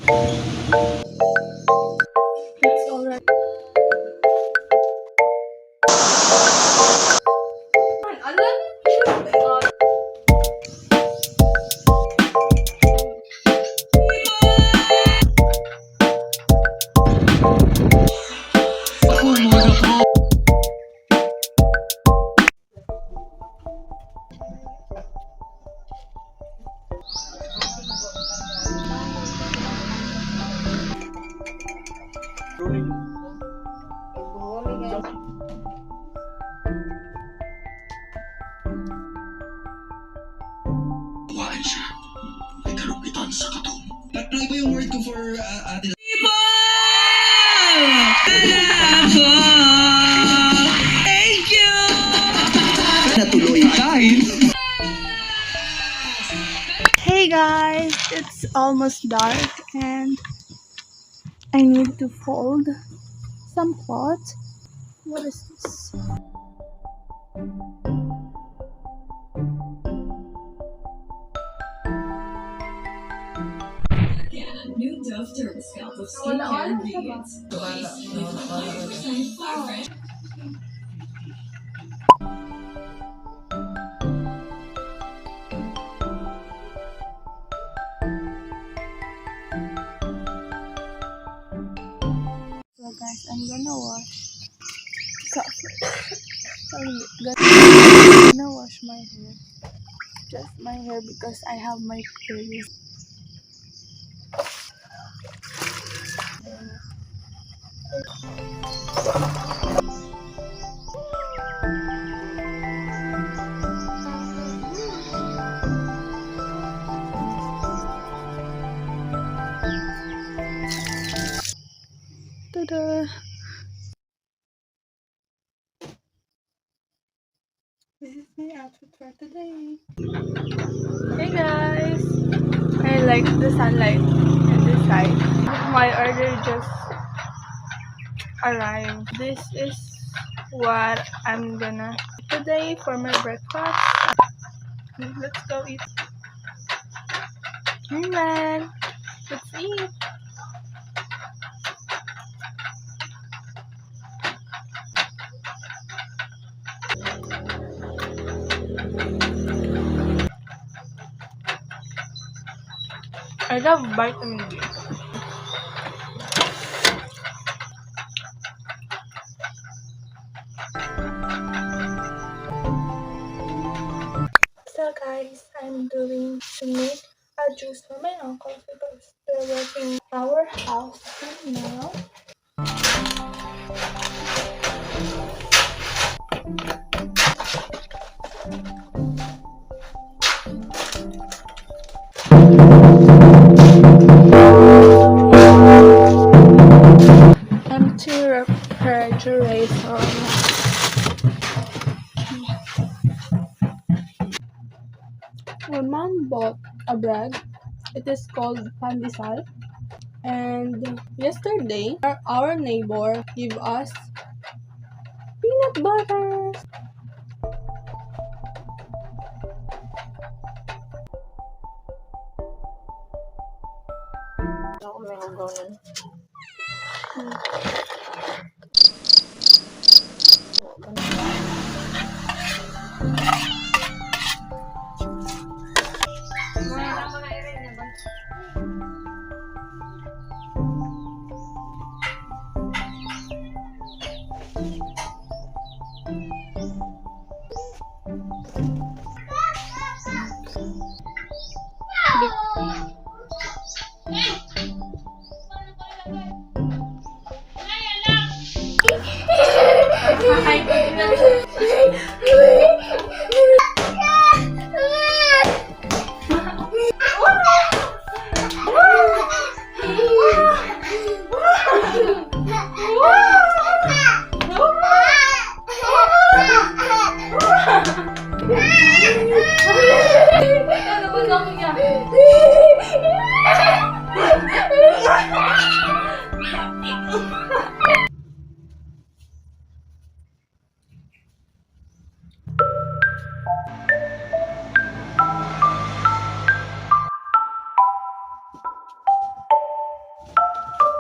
It's already. Kuhaan siya. May kalupitan sa katawan. Tatlo iba yung word ko for atin. Thank you! Natuloy kahit. Hey guys, it's almost dark and I need to fold some clothes. What is this? New Dove Dermascalp with skincare ingredients. Fresh. So guys, I'm gonna wash. I'm gonna wash my hair. Just my hair because I have my period. Ta-da! This is my outfit for today. Hey guys! I like the sunlight on this side. My order just arrived. This is what I'm gonna eat today for my breakfast. Let's go eat. Hey man! Let's eat! I love vitamin D. So guys, I'm doing to make a juice for my uncle because they're working our house right now. Empty refrigerator. My mom bought a bread. It is called pandesal. And yesterday, our neighbor gave us peanut butter. Ako may hangganan.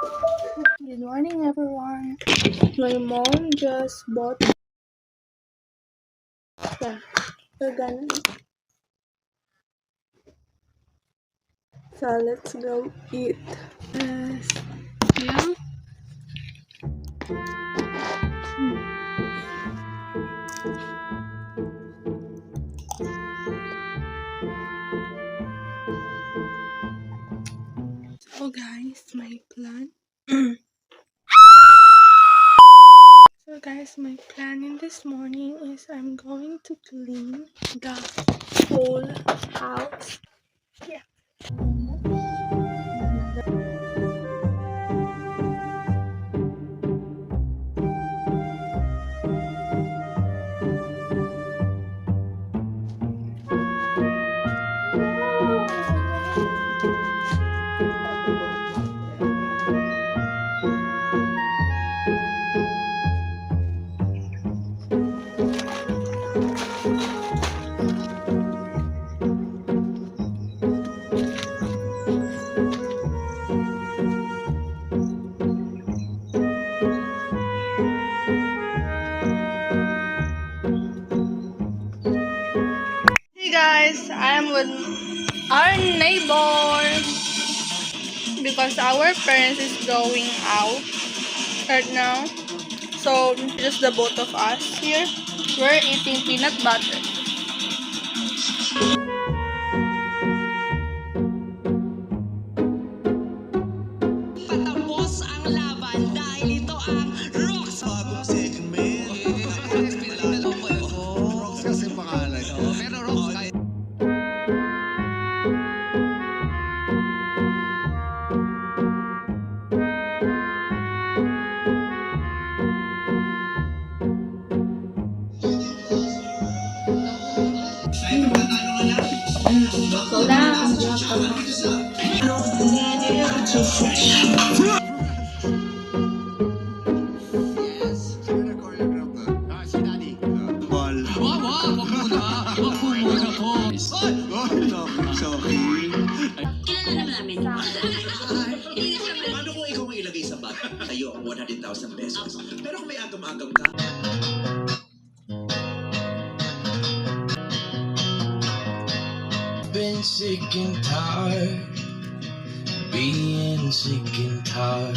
Good morning, everyone. My mom just bought the so let's go eat. Yes. Yeah. So guys, my plan. So guys, my plan in this morning is I'm going to clean the whole house. Yeah. Hey guys, I'm with our neighbor because our parents is going out right now. So just the both of us here. We're eating peanut butter. Patapos ang laban dahil ito ang Rocks. Bagong second man. Rocks kasi pangalan. Pero Rocks kahit Sino nag-choreograph na? Si Daddy. Ball. wag mo muna po. Sophie. Kilala naman namin. Paano kung ikaw ang ilagay sa bag? Tayo ang 100,000 pesos. Pero kung may agam-agam ka, Been sick and tired, being sick and tired.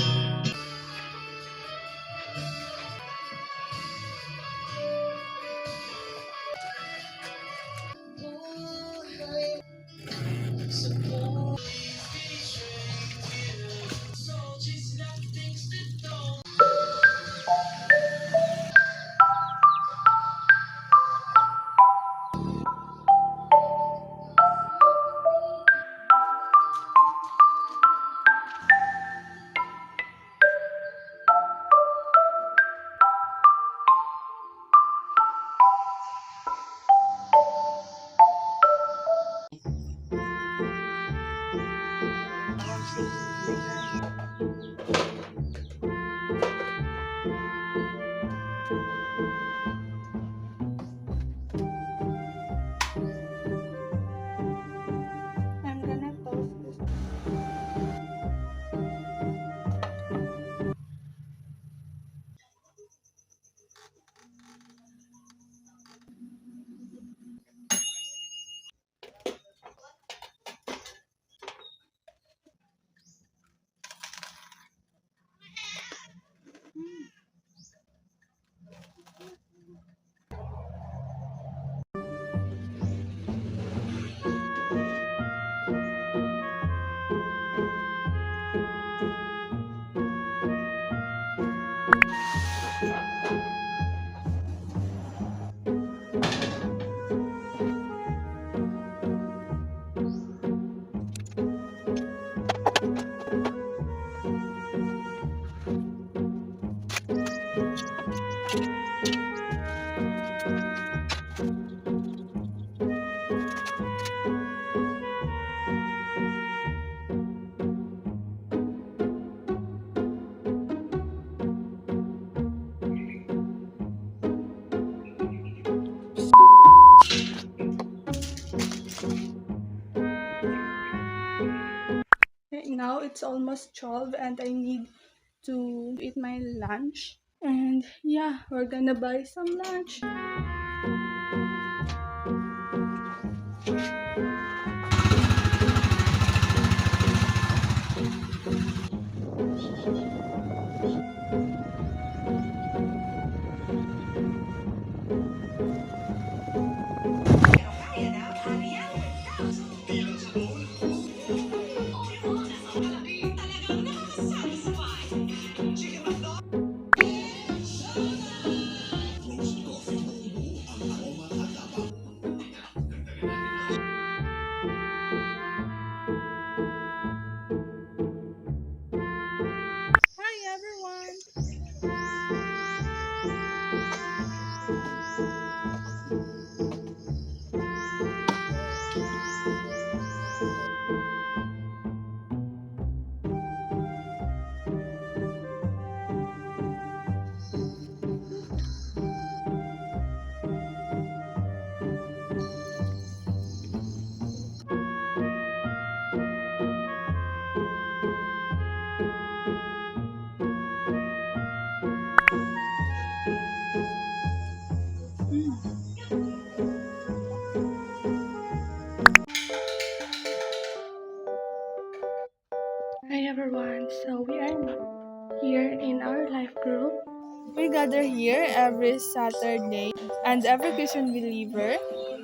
I'm gonna toast this. it's almost 12 and I need to eat my lunch. And yeah, we're gonna buy some lunch. Roast coffee mo buo ang aroma at tapang. Hi everyone! Hi everyone, so we are here in our life group. We gather here every Saturday, and every Christian believer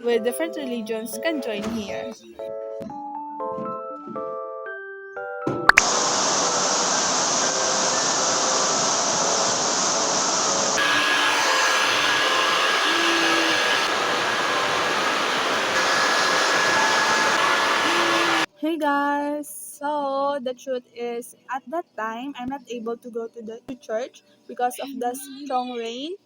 with different religions can join here. Hey guys! So, the truth is, at that time, I'm not able to go to the church because of the strong rain.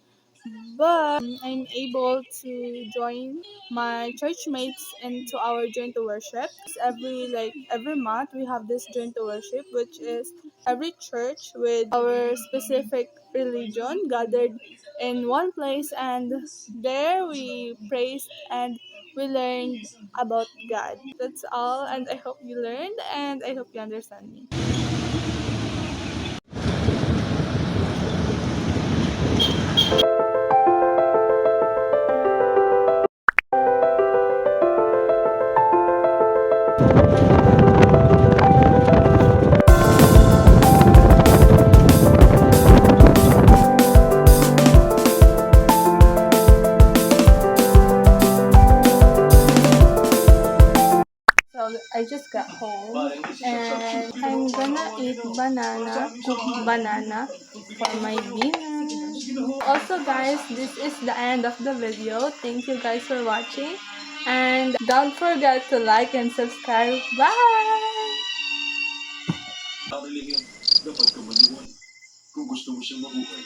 But I'm able to join my church mates into our joint worship. Every month we have this joint worship, which is every church with our specific religion gathered in one place, and there we praise and we learn about God. That's all, and I hope you learned and I hope you understand me. So I just got home and I'm gonna eat cooked banana for my dinner. Also guys, this is the end of the video. Thank you guys for watching and don't forget to like and subscribe. Bye! Ang relihiyon, dapat ka maniwala. Kung gusto mo siyang mabuhay,